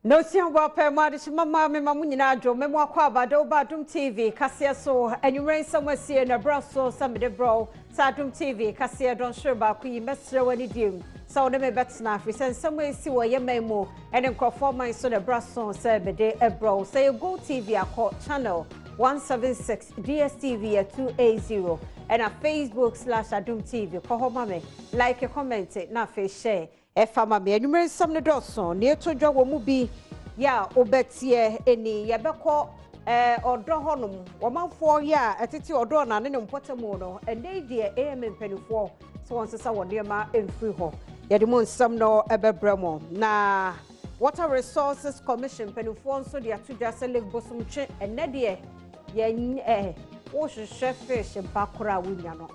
No siamba pe madish mama me mamunyina adwo me mwakwa abado ba Adom TV kase so enwuren samwasie na braso samede bro sa Adom TV kase don sure ba ku yi mesre wani dim sa wona me betna afri sen samwasi wo yememu ene nkrofo man so na braso sa bede ebro say go TV akọ channel 176 DSTV at 280 and a Facebook/Adom TV ko ho mame like comment na fe share Efama me enwuren sam ne doso ne etodwa wo mu bi ya obetie eni ye beko odo honum wo manfo ya etete odo na ne mpotemu no ene die am mpanifo so won sesa wo ne ma emfiri ho ye de mu nsam no ebebremo na Water Resources Commission mpanifo nso de atodwa se lake bosum twe ene de ye wo hwehwe fish bakora wunya no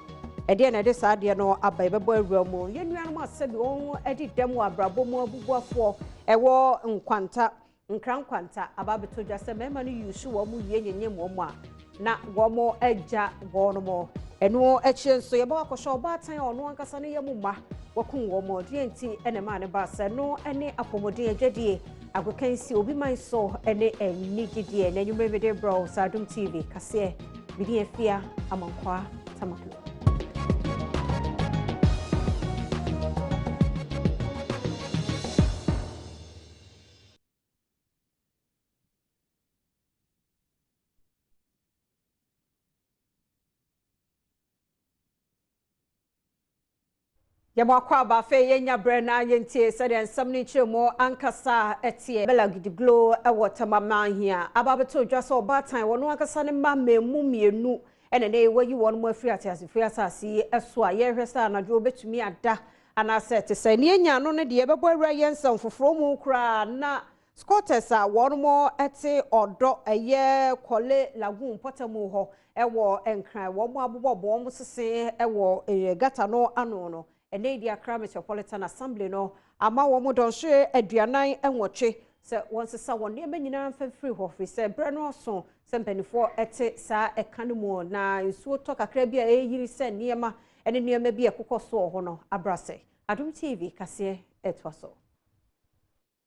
Ede na de saade no abai bebo awuramu yenuanum asabi won edi demu abrabomu abubuafo ewo nkwanta nkrankwanta ababeto dwase mema no yusu wo mu yenyenyem wo mu a na wo mo agya wo no mo eno eche nso ye ba akosho obatan ono ankasa ne yemu ma wakun wo mo de enti ene ma ne ba se no ene apomode agedie agokansi obi man so ene enigidie na nyumremede bro sa Adom TV kase bidi afia amankwa tamaklo Yamwa ba fe yenya brena yentie said and some nature more ankasa etie belagidi glow e watermama here ababeto dwase obatan wono ankasa ne ma memu mienu ene ne wayi won mo afri asase eso a ye hwesa na dwo betumi ada ana set se ne enya no ne de bebo awura yensam foforo mu kura na scotters a won mo ete odo eye kole lagoon potamu ho ewo enkran wo mo abobobo mo sese ewo gata no ano no ene di Accra Metropolitan Assembly no ama wo mo don hwe aduanan enwoche se won sesa won ne manyina mfafiri ho fri se bre no so se mpanifo ete sa ekanemu na nsuo to kakra bi a eyiri se niema ene niema bi ekokoso ho no abrase Adom TV kase etwaso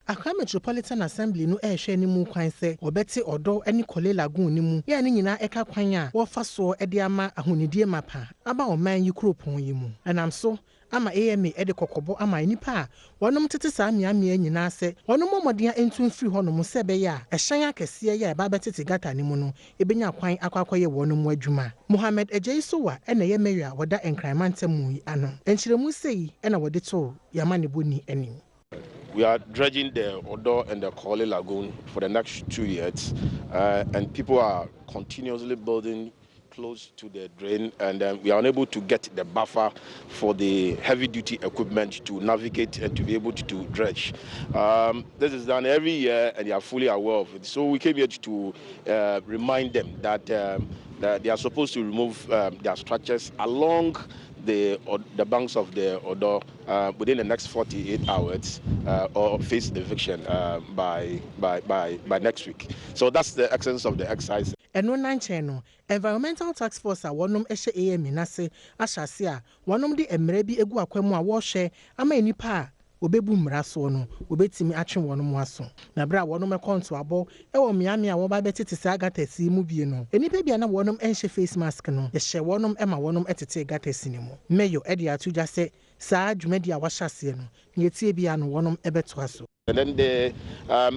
Accra Metropolitan Assembly no ehwe ni mu kwan se obete odo eni kole lagoon ni mu ye ne nyina eka kwan a wo fa so ede ama ahonidie mapa aba oman yi kropon yi mu enam so ama AMA ede kokobo ama nipa wonom tete sa miamia nyina se wonom momoden entu free honom se be ya ehyan akese ya ba betete gata ni mu no ebenya kwan akwakoye wonom adwuma Mohammed Ejeisowa ena ye meya woda enkramantamu yi ano enchiremu sei ena wode to yamane boni anim. We are dredging the Odo and the Kole Lagoon for the next 2 years, and people are continuously building close to the drain, and we are unable to get the buffer for the heavy-duty equipment to navigate and to be able to dredge. This is done every year, and they are fully aware of it. So we came here to remind them that, that they are supposed to remove their structures along the banks of the Odo within the next 48 hours or face eviction by next week. So that's the essence of the exercise. Eno nanche no environmental task force a wonom ehye AM nase ahyase a wonom de emre bi egu akwam a wo hwe ama enipa a obebu mra so no obetimi atwe wonom aso na bra wonom ekonto abo ewo miame a wo ba betete sa gatasi mu bie no enipa bia na wonom enhye face mask no ye hye wonom ema wonom etete gatasi ni mu meyo e de atudwa se sa dwumadi a wahyase no yetie bia no wonom ebeto aso. And then the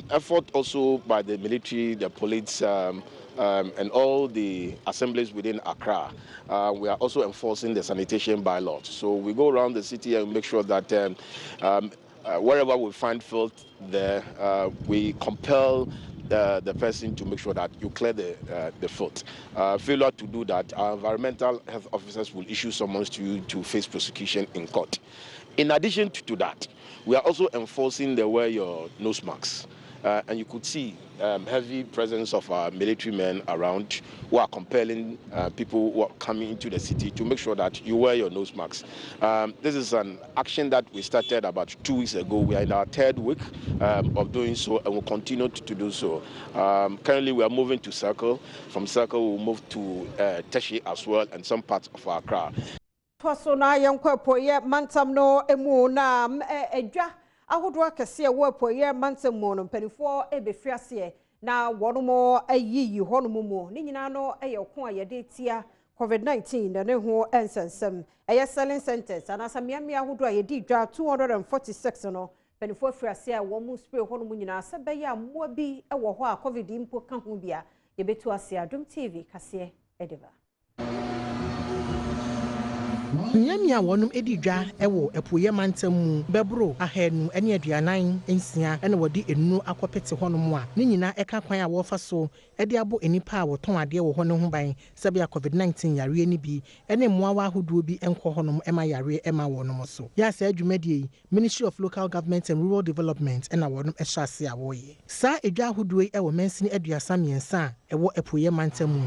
effort also by the military, the police, and all the assemblies within Accra, we are also enforcing the sanitation bylaws. So we go around the city and make sure that wherever we find filth there, we compel the person to make sure that you clear the filth. Failure to do that, our environmental health officers will issue summons to you to face prosecution in court. In addition to that, we are also enforcing the wear your nose masks. And you could see heavy presence of our military men around who are compelling people who are coming into the city to make sure that you wear your nose masks. This is an action that we started about 2 weeks ago. We are in our 3rd week of doing so, and we'll continue to do so. Currently, we are moving to Circle. From Circle, we'll move to Teshi as well, and some parts of Accra. Twaso na yankwapo ye mantam no emu na edwa ahodo akese wo apoye mantem mo no mpanifo ebefri ase na wono ayiyi hono mu ni nyina no eyeko ayede tia COVID-19 na ne ho ensensem eye selling centers anasa miamia ahodo ayedi dwa 246 no mpanifo afri ase a wo mu spray hono mu nyina se be ya mmoa bi ewo ho a COVID impo ka ho bia yebetu ase Adom TV kase edeba Nyamia wonum edidwa ewo epoye mantam bebro ahenu ene aduanan ensia ene wodi enu akopete honom a ne nyina eka kwan a wo fa so ede abo enipa a woton ade wo ho ne ho ban sebia COVID-19 yare ni bi ene moawa ahoduo bi enko honom ema yare ema wonom so ya sa adwumadie Ministry of Local Government and Rural Development ena wonom ehase a woye sa edwa ahoduo ewo mensini aduasa miensa ewo epoye mantam mu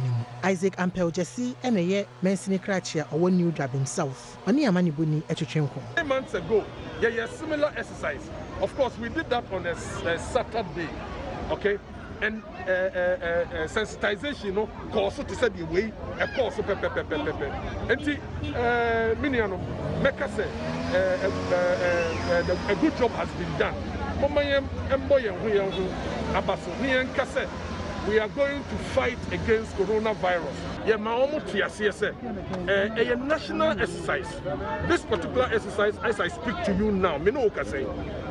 Isaac Ampel Jesse ene ye mensini krachia owo New Drabin South. Oni amani boni etwetwenko. 3 months ago, a similar exercise. Of course, we did that on a Saturday, okay? And sensitization, course to say the way, a course of pepe. And miniano, make us say a good job has been done. We are going to fight against coronavirus. A national exercise. This particular exercise, as I speak to you now, me know what I say.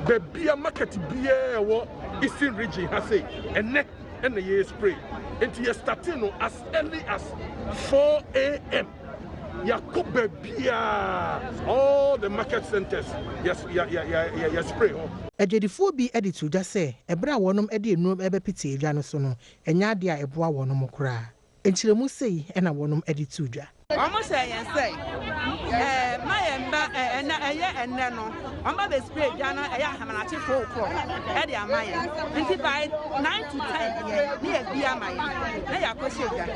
The beer market beer Eastern region has say and the year spray. And you starting as early as 4 a.m. Yakobe beer, all the market centers. Yes, spray. Ejedifo bi editu da se ebra wonom ede enu ebe pete edwa no so no enya ade a eboa wonom kura enchiremu sei ena wonom editu dwa almost say my enne no amba be spray jana eya hamanachi 4 o'clock e dey amaye until by 9 to 10 ne e bia amaye na ya kwosega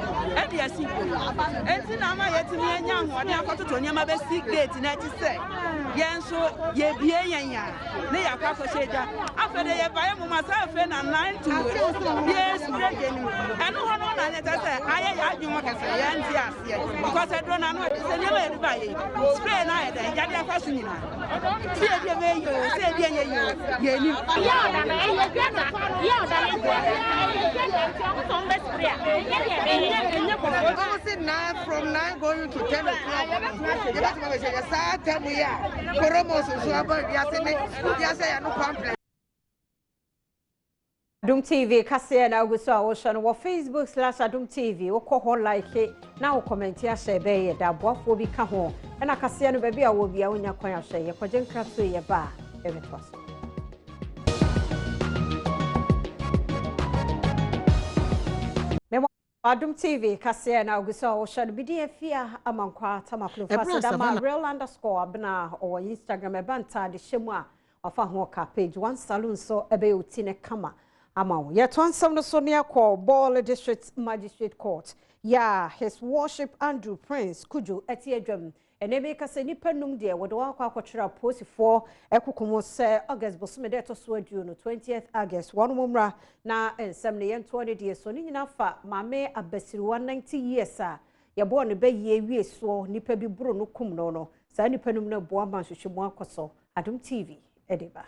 e dey asipo enti na amaye timi enya ho ne akototo nyama be sick date na ti say yenso ye bie yenya ne ya kwosega afede ye baye mu masa afe na 9 to yes spray genu eno ho no na nyeta say aye ya adwuma kase ye nti ase because I don't know say nyama e baye spray na e dey jade akwaso nyina say dey me yo say dey ye ni from 9 going to 10 o'clock. Adom TV kase na aguso a wo hwe no Facebook/Adom TV wo ko ho like na wo comment ya share be ye da boafo bi ka ho na kase no ba bi a wo bia wonya kwan a hwe ye kwaje nkra so ye ba e betwa so Adom TV kase na aguso a wo hwe no bi di afia amankwa tamaklo fase da ma real_abna o Instagram e banta de hyemu a afa ho ka page one salon so ebe otine kama Amau. Yet one some so near call Ball District Magistrate Court. Ya His Worship Andrew Prince Kuju Etiedrum. And they make us a nippenum dear with the Waka post for Ekukumo say August Bosmedeto Sword June 20th August 1 Mumra na and 20 years so Ninafa Mame Abesi 190 years sir. Ya born a bay ye so nipe bi bruno kum no. Sa nippenum no boaman shimwa koso. Adom TV Ediba.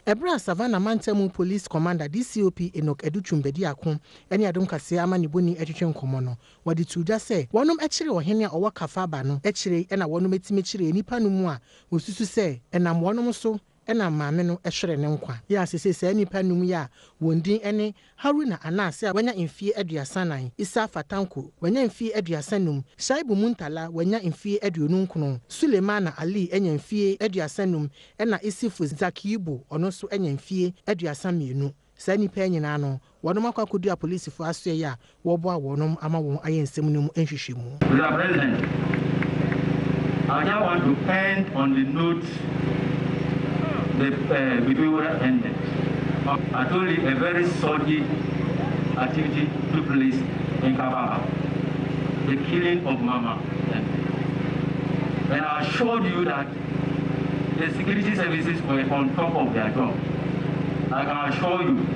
Ebra Savannah Mantemu Police Commander DCOP Enoch Educhumbedi akon ene adom kase ama ne boni etwetwe nkomo no wadi tuja se wonom ekire ohene a owo kafa ba no ekire ena wonom etime kire nipa no mu a osusu se enam wonom so ena maame no ehwere ne nkwa ya asese se nipa no mu ya wondin ene Haruna Anase wanya mfie aduasanan Isa Fatanko wanya mfie aduasanum Shaibu Muntala wanya mfie aduonunkono Sulemana Ali enya mfie aduasanum ena Isifu Zakibu ono so enya mfie aduasamienu sa nipa nyina no wonom akwakodu a police fo aso ya wo bo a wonom ama won ayensem no mu enhwehwemu. Mr. President, I now want to end on the note the video ended. I told you a very sordid activity took place in Kababa, the killing of Mama. And I assured you that the security services were on top of their job. I can assure you,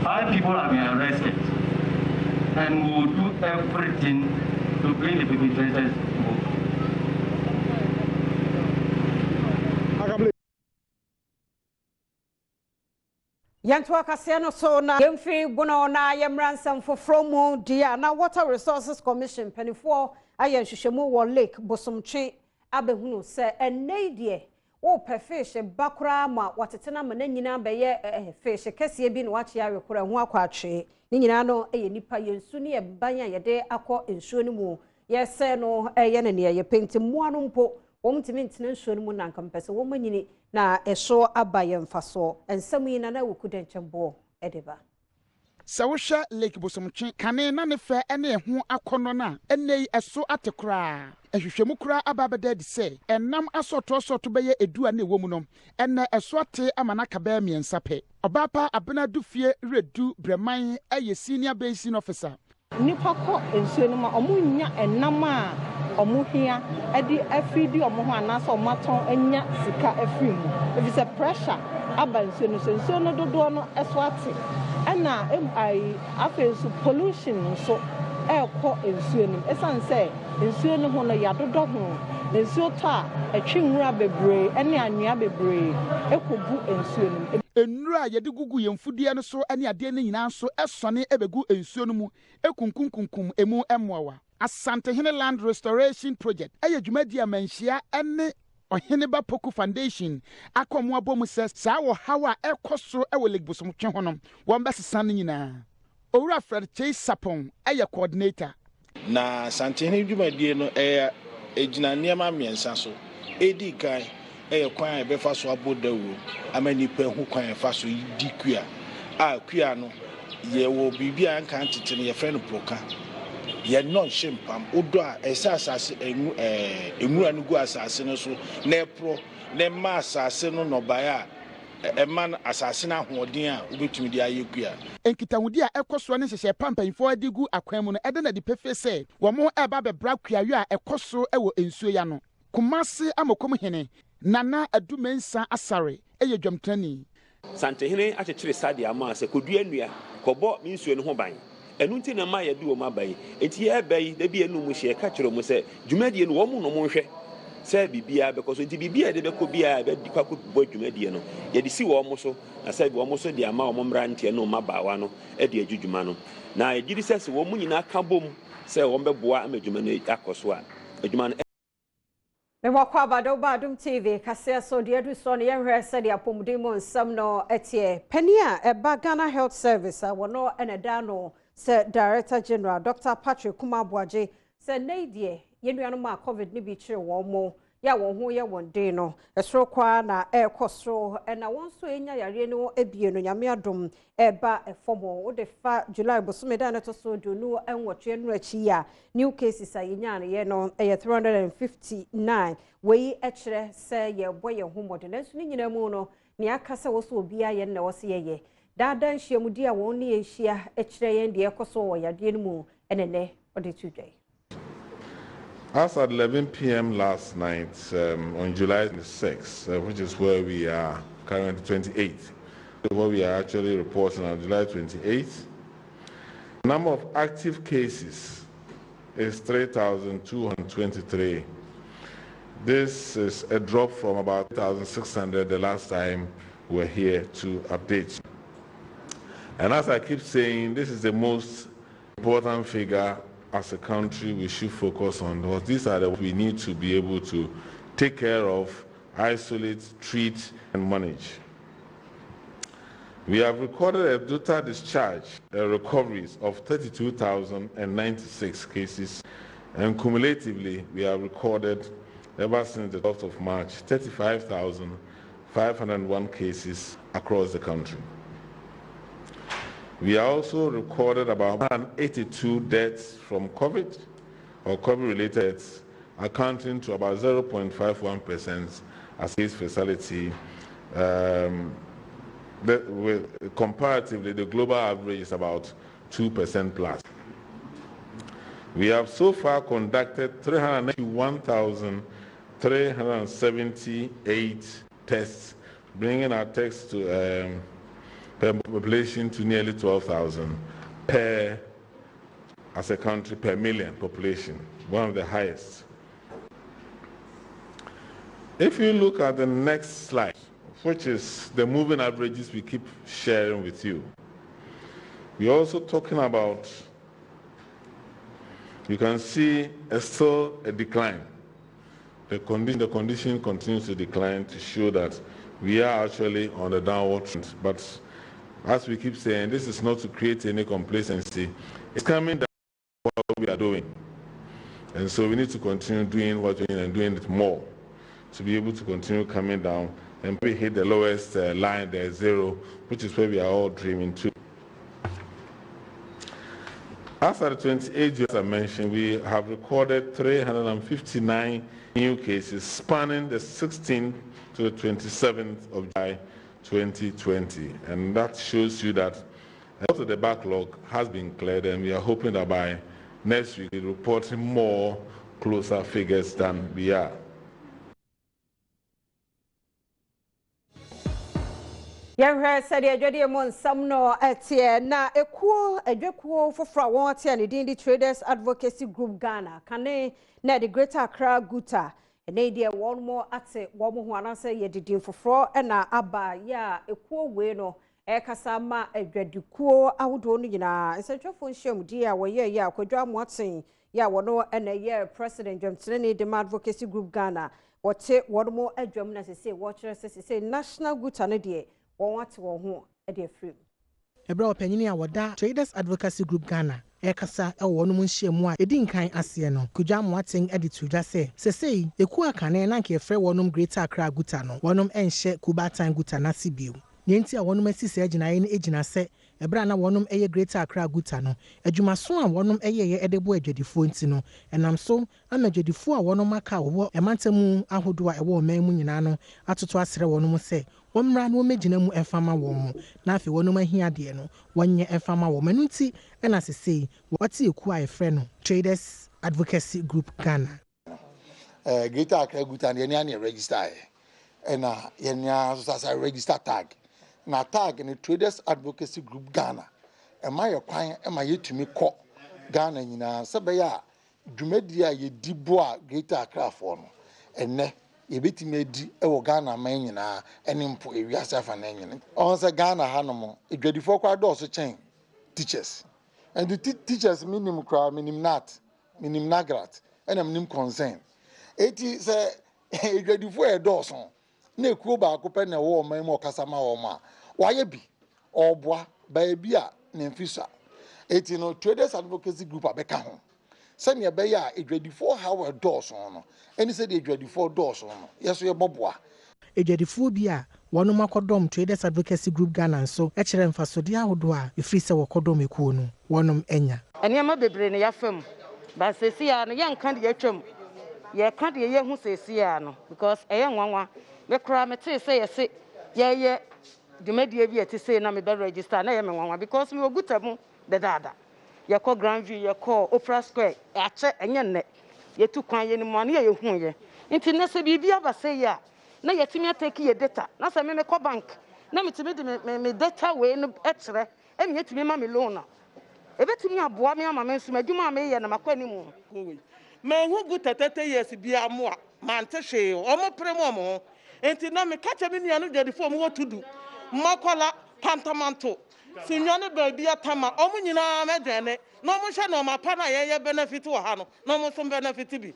5 people have been arrested, and we will do everything to bring the perpetrators to book. Yantua Kasiano so na yemfi bono na yemransam fofromu dia na Water Resources Commission penifo aye hwehwemu wo lake bosomtwe abehunu se enedie wo pefish bakura ma watetena mana nyina beye fish kese bi no wache arekora hu akwatwe ni nyina no eye nipa yensu ne ebanya yede akọ ensuo ni mu yese no eye ne ne ye penti muano mpo womtimi ntena nsuo ni mu na nkampese wo manyini na eso abaye mfaso ensam yi na wokuda nchembo edeba Sawusha lake bosomtwe kane na ne fe ene ho akono na ene eso atekra ehwehwemu kura ababeda di se enam asoto beye edu na ewo mu no ene eso ate amana kaba miensa pe obapa abena dufie redu breman eye senior basin officer nipa ko ensuo no ma omunya enam a omuhia edi afidi omuho anaso omaton anya sika afimu if it's a pressure aba ensuo no dodo no eso ate ana afesu pollution so ekọ ensuo no esan say ensuo no ho no yadodo ho ensuo ta atwinwura bebre ene anwea bebre ekobu ensuo no enura yede gugu yemfudie no so ene ade ne nyina so esone ebegu ensuo no mu ekunkunkunkum emu emmowa Asante Hene Land Restoration Project eye dwumadi amanhia ene Ohene ba Poku Foundation akomo abomu se saa wo hawa ekoso ewo Lake Bosomtwe honom won besesa ne nyina Owura Frederick Sapon eye coordinator na Asante Hene dwumadi no ejina niema miensa so edi kan kwan ebefa so abodawo amanipa hu kwan efa so di kua no ye wo bibia nkan tete ne ye friend proka ye non shimpam odo a esasase enwura no gu asase no so na pro na ma asase no no baya eman asase na hoden a obetumi di ayekua enkitahudi a ekoso ne hyehye pampanfo adigu akwan mu no ede na di pefe se wo mo eba bebra kuayo a ekoso ewo ensuo ya no Kumasi amokom hene nana adumensa asare eye dwamtani Sante Hene achechire sade ama se kodua nua kobo minsuo no ho ban enu nti na ma ye du o mabai enti ye bai da bi enu mu hye ka kire mu se dwumadie no wo mu no mo hwe se bibia because nti bibia de beko bia be di kwako bo dwumadie no ye di si wo mo so na se wo mo so di ama wo mra ntie no mabawa no e di adwudwuma no na ye gidi se wo mu nyina ka bom se wo mbeboa amadwuma no akoso a adwuma no Memwakwa Adom TV kasea so de adu so ne yenhwe se de apomudimo nsam no etie pania eba Ghana Health Service wono eneda no se Director General Dr. Patrick KUMA ABOAGYE se neidie yenuano ma COVID ni bi kire wo mo ya won ho ye won de no esro kwa na ekosro na won so enya yare no ebie no nyame adom eba efomo wo de fa July bosomeda na to so do no enwotwe no achi ya new cases ayenya na ye no 359 we ekire se ye boye homode na su ni nyina mu no ne aka se wo so obia ye na wo se ye dadan hyiamudi a won ne ehia ekire ye de ekoso wo yade no mu enene ode tudwe. As at 11 p.m. last night, on July 6th, which is where we are currently 28th, where we are actually reporting on July 28th, the number of active cases is 3,223. This is a drop from about 1,600 the last time we were here to update. And as I keep saying, this is the most important figure as a country we should focus on, because these are the we need to be able to take care of, isolate, treat, and manage. We have recorded a GUTA discharge recoveries of 32,096 cases, and cumulatively we have recorded, ever since the 12th of March, 35,501 cases across the country. We also recorded about 182 deaths from COVID or COVID-related deaths, accounting to about 0.51% as case fatality. Comparatively, the global average is about 2% plus. We have so far conducted 391,378 tests, bringing our tests to per population to nearly 12,000 per, as a country, per million population, one of the highest. If you look at the next slide, which is the moving averages we keep sharing with you. We're also talking about, you can see still a decline. The condition continues to decline to show that we are actually on a downward trend. But as we keep saying, this is not to create any complacency. It's coming down to what we are doing. And so we need to continue doing what we're doing and doing it more to be able to continue coming down and we hit the lowest line there, 0, which is where we are all dreaming to. As at the 28th, as I mentioned, we have recorded 359 new cases spanning the 16th to the 27th of July 2020. And that shows you that a lot of the backlog has been cleared, and we are hoping that by next week we'll be reporting more closer figures than we are. Yɛhwɛ sɛdeɛ adwadeɛ mu nsɛm no ɛteɛ na adwakuo foforɔ a wɔn ate a ne din de Traders Advocacy Group Ghana kane na the Greater Accra GUTA ɛnɛ deɛ wɔn mo ate wɔn ho anaasɛ yɛ didin foforɔ ɛna aba yɛ ekuo wei no ɛkasa ma adwadukuo ahodoɔ no nyinaa nsɛntwɛfo nhyiamdi a wɔyɛ yɛ akwadwa amoaten yɛ wɔn ɛna yɛ President Dwamtenene Dema Advocacy Group Ghana wɔte wɔn mo adwam na sese wɔkyerɛ sese National GUTA no deɛ wɔwate wɔn ho ɛde afrim. Ebra opanyini a wɔda Traders Advocacy Group Ghana ɛkasa ɛwɔ wɔn nhyiamu a edi nkan aseɛ no kudwa amoaten ɛde tudwa sɛ sesei eku akane na nke frɛ wɔn Greater Accra GUTA no wɔn ɛnhyɛ kubatan GUTA na sibio. Nenti a wɔn asisi agyinae no egyina sɛ ebra na wɔn ɛyɛ Greater Accra GUTA no adwumaso a wɔn ɛyɛ ɛde bo adwadifo nti no ɛnam so ama adwadifo a wɔn aka wɔ ɛmantamu ahodoɔ a ɛwɔ ɔman mu nyinaa no atoto asrɛ wɔn mu sɛ wɔmmra na wɔmegyina mu ɛfama wɔn mu na afei wɔn ahia deɛ no wɔnyɛ ɛfama wɔn no nti ɛna sesei wɔte eku a ɛfrɛ no Traders Advocacy Group Ghana. Greater Accra GUTA ne yɛn register ɛna yɛn so register tag. Na tag in the Traders Advocacy Group Ghana. Am I a client? Am I to me call Ghana? Sabaya, Jumedia, ye diboa Greater Accra for no. And ne, ye bit me di Ghana manina, and impo a yasaf and engine. On the Ghana Hanamo, a dreadful for quite also chain teachers. And the teachers minimum crowd, minim nagrat, and I'm nim concern. It is a dreadful a dawson. Ne kuba akopɛ na wo man mu kasama wo ma waye bi obwa baabi a ne mfisa eti no Traders Advocacy Group abeka ho sɛ ne be ya edwadifo ha wa dɔɔso no eni sɛ de edwadifo dɔɔso no yeso ye boboa edwadifo bi a wɔn makodom Traders Advocacy Group Ghana nso ɛkyerɛ mfasode ahodoɔ a efiri sɛ wɔkodom ekuo no wɔnom enya ɛnema bebre ne yafam ba sesi a no yɛnka de atwam yɛka de yɛ hu sesi a no because ɛyɛ nwanwa me kra me te say yes ye the media bi ate say na me be register na ye me nwanwa because me oguta mu de dada ye call Grand View ye call Opera Square ache enye nne ye tu kwan ye ni mo na ye hu ye nti na se bibia ba say ya na ye timi atake ye data na se me call bank na me timi de me data we no ekyere e me timi ma me loan na e betimi aboa me ama me nso madwuma me ye na makwani mu me hu GUTA 30 years bia mo a man te hwe o mo pre mo enti na me kacha me nua no dwadifo mo wotudu makola pantamanto sinwa ne baabi atama o mo nyina me dene na mo hwe na ma pa na ye benefit wo ha no na mo so benefit bi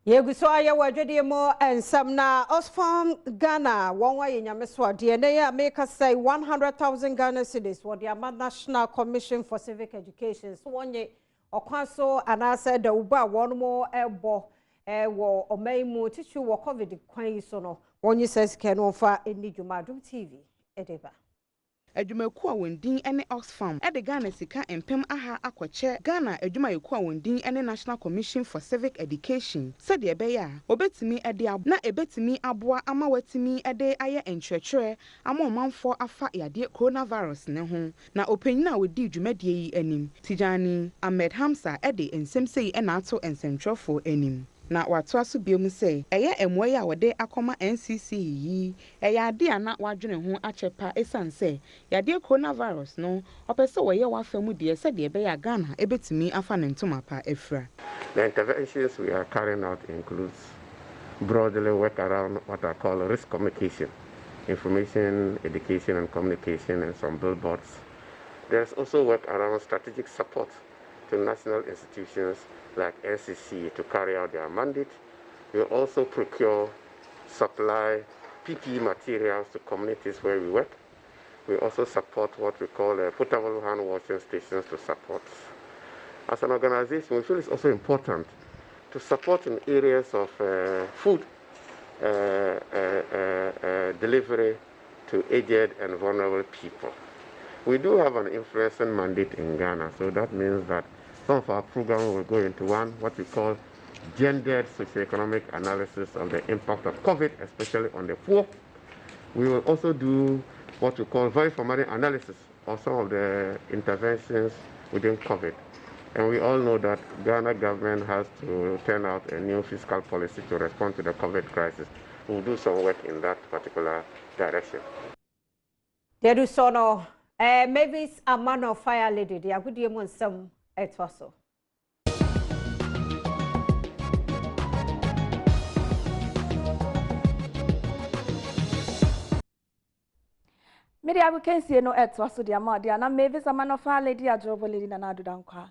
yeguso aye wadwede mo ensam na Oxfam Ghana wonwa ye nyame so ade na ye make say 100,000 Ghana cedis for the National Commission for Civic Education so wonye okwaso anase da uba won mo ebo wo omaimu tichu wo COVID kwan so no wonyi sesike no fa eni dwuma Adom TV edeba adwumaku a wondin ene Oxfam ede Ghana sika empem aha akwache Ghana adwumaku a wondin ene National Commission for Civic Education said de be ya obetimi ede na ebetimi aboa ama watimi ede aye enkyerɛkyerɛ ama ɔmanfo afa yade coronavirus ne ho na opanyina a wodi dwumadie yi anim Tijani Ahmed Hamza ede ensɛmsɛyi ɛna ato ensɛntwerɛfo anim na wato aso biom sɛ ɛyɛ ɛmoa yi a wɔde akɔma NCC yi ɛyɛ ade a na wadwene ho akyɛpa esan sɛ yade coronavirus no ɔpɛ sɛ wɔyɛ wafa mu deɛ sɛ deɛ ɛbɛyɛ Ghana ebetumi afa ne ntoma pa efra. The interventions we are carrying out includes broadly work around what I call risk communication. information, education and communication, and some billboards. There's also work around strategic support to national institutions like NCC to carry out their mandate. We also procure, supply PPE materials to communities where we work. We also support what we call potable hand washing stations to support. As an organization, we feel it's also important to support in areas of food delivery to aged and vulnerable people. We do have an influencing mandate in Ghana, so that means that some of our programs will go into what we call gendered socioeconomic analysis of the impact of COVID, especially on the poor. We will also do what we call value for money analysis of some of the interventions within COVID. And we all know that Ghana government has to turn out a new fiscal policy to respond to the COVID crisis. We'll do some work in that particular direction. There is no Mavis a man of fire lady. They are good year some etwaso. Media we can see no etwaso dia ma dia na Mavis a man of fire lady a job lady na do dankwa.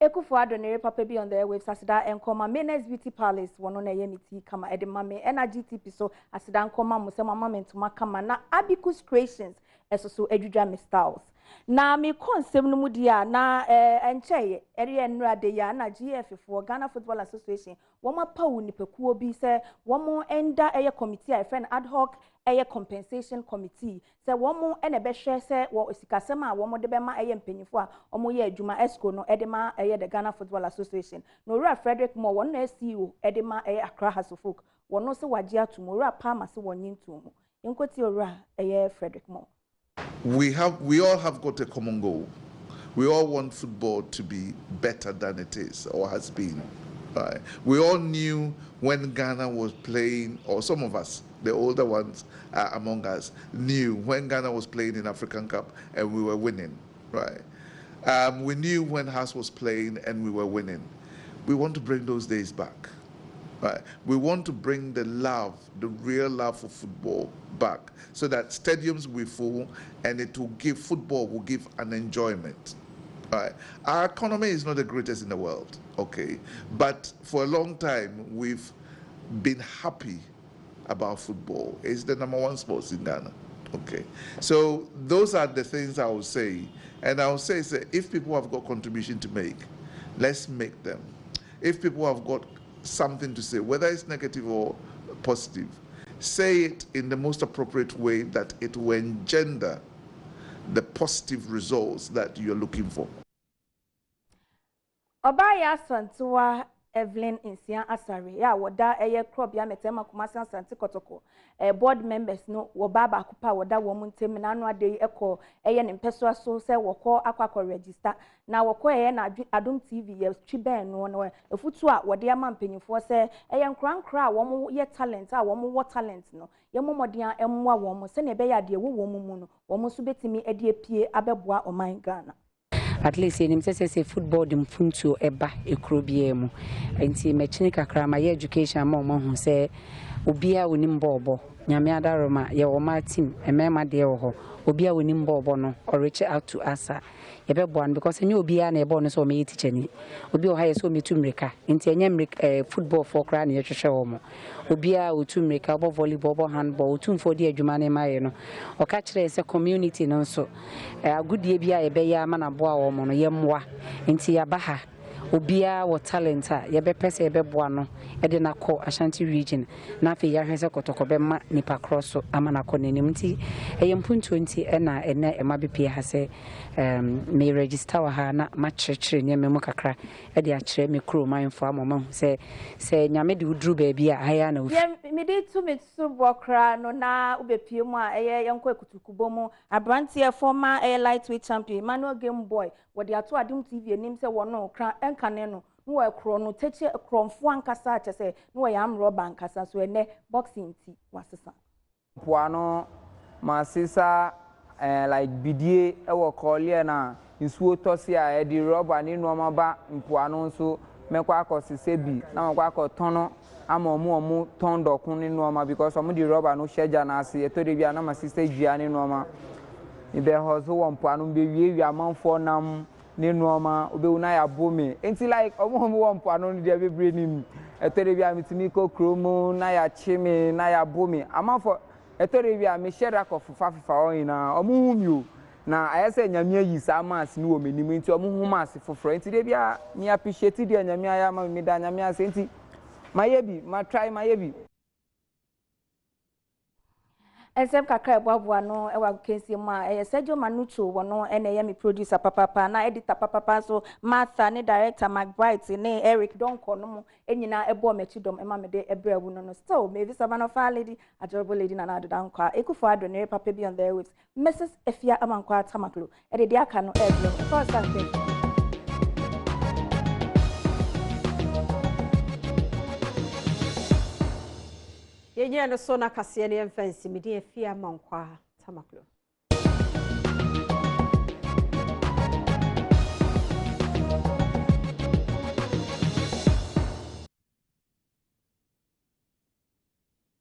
Ekufu adonere papa bi on the airwaves asida enkoma Menes Beauty Palace wono na yemiti kama edema me energy TP so asida enkoma musema mamentuma kama na Abicus Creations esoso edwudwa me styles na me konsem no mudia na encheye eri enra de ya na GF for Ghana Football Association woma pawu nipekuo bi se womo enda eye committee a friend ad hoc eye compensation committee se womo ene be hwe se wo sikasema a womo de be ma eye mpanyifo a omo ye adwuma esco no edema eye the Ghana Football Association no ra Frederick Mo won na CEO edema eye Accra House of Folk wono se wagye atomo ra pa ma se wonyin tumo yenkoti ora eye Frederick Mo. We all have got a common goal. We all want football to be better than it is or has been. Right? We all knew when Ghana was playing, or some of us, the older ones among us, knew when Ghana was playing in African Cup and we were winning. Right? We knew when Haas was playing and we were winning. We want to bring those days back. Right. We want to bring the love, the real love for football back so that stadiums will be full and football will give an enjoyment. Right. Our economy is not the greatest in the world, okay? But for a long time, we've been happy about football. It's the #1 sport in Ghana, okay? So those are the things I would say. And I would say if people have got contribution to make, let's make them. If people have got something to say, whether it's negative or positive, say it in the most appropriate way that it will engender the positive results that you're looking for. Obaya Santua Evelyn Insian Asari, ya wada eye crop ya metema kumasa santi kotoko. Board members no wababa kupa wada womuntem na anu ade eko eye nimpeso so se woko akwa register na woko eye na Adom TV ye twiben no efutu a wode ama mpanyifo se eye nkran wo ye talent a wo talent no ye momodia emwa wo se ne be ya de wo mu no wo so betimi ade pie abeboa oman Ghana. At least in say football dim funtu eba ekrobie mu enti mechini kakra ma ye education ma mo hu say obia wonim bobo nyame adaroma ye wo ma team emema de wo ho obia wonim bobo no or reach out to us ye be born because any obia na e born so me teacher ni obi o ha ye so me tu mreka enti enye football for kra na ye hwehwe wo mo obia o tu mreka bo volleyball bo handball o tu mfo de adwuma na ma ye no o ka kire say community no so agudie bia ye be ya ma na boa wo mo no ye mwa enti ya baha obia wo talent a ye be pese ye be boa no e de na ko Ashanti region na fe ya hwese kotoko be ma nipa cross ama na ko nenim nti eye mpuntu nti e na ene e ma be pie ha se me register wa ha na ma chirechire ne memu kakra e de a chire me kro manfo amoma se nyame de udru ba bia aya na ofi me de to me so bokra no na ubepie mu a eye yenko ekutukubo mu abrantie former lightweight champion Manuel Game Boy wode ato Adom TV enim se wono kra enkane no no ekro no teche ekromfo ankasa ache se no ya amro bankasa so ene boxing ti wasesa puano masisa like bidie ewo kolie na nsuo tosi a edi rubber ni no maba mpuano nso mekwa akosise bi na mekwa akotono ama omo ton dokun ni noma because omo di rubber no sheja na ase etore bia na my sister dua ni noma ibe hozo won po anu be wie amanfo nam ni noma obe una ya bomi enti like omo won po anu dia bebre nim etore bia mitimi ko kromo na ya chime na ya bomi amanfo etore bia me share akọ fufa on na omo humio na ayese nyamia yi sa mas ni wo menim enti omo humas foforo enti de bia mi appreciate de nyamia ya ma mi da nyamia se enti mayebi ma try mayebi Ensem kakra eboaboa no ewa kensi ma Sergio Manucho wono ene ye mi producer papa na editor papa so Martha ne director McBride ne Eric Donko no mo enyina ebo mechidom ema me de ebrewu no still maybe Savannah Far Lady adorable lady na Nadu Dankwa Ekufo Adonere papa be on their waves Mrs. Efia Amankwa Tamaklo e de aka no ebro first and Yenye no so na kase ne mfansi mede Efia Amankwa Tamaklo